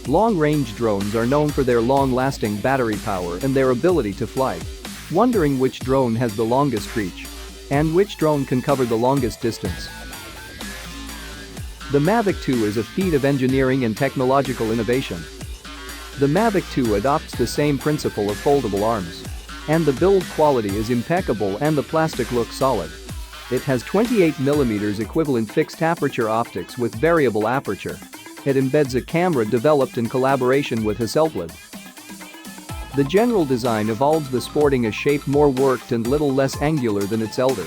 Long-range drones are known for their long-lasting battery power and their ability to fly. Wondering which drone has the longest reach? And which drone can cover the longest distance? The Mavic 2 is a feat of engineering and technological innovation. The Mavic 2 adopts the same principle of foldable arms. And the build quality is impeccable and the plastic looks solid. It has 28mm equivalent fixed aperture optics with variable aperture. It embeds a camera developed in collaboration with Hasselblad. The general design evolves, the sporting a shape more worked and little less angular than its elder.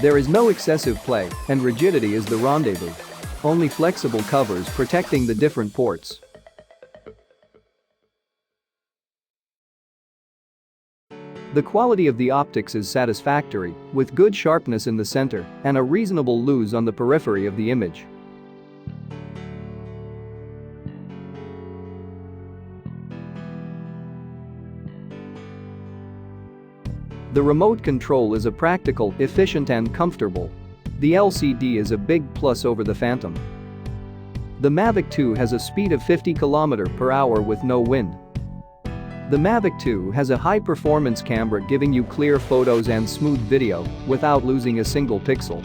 There is no excessive play, and rigidity is the rendezvous. Only flexible covers protecting the different ports. The quality of the optics is satisfactory, with good sharpness in the center and a reasonable lose on the periphery of the image. The remote control is practical, efficient and comfortable. The LCD is a big plus over the Phantom. The Mavic 2 has a speed of 50 km/h with no wind. The Mavic 2 has a high-performance camera giving you clear photos and smooth video without losing a single pixel.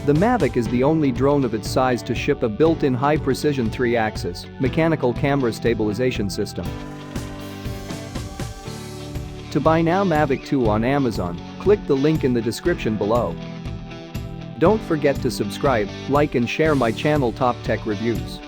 The Mavic is the only drone of its size to ship a built-in high-precision 3-axis mechanical camera stabilization system. To buy now Mavic 2 on Amazon, click the link in the description below. Don't forget to subscribe, like and share my channel Top Tech Reviews.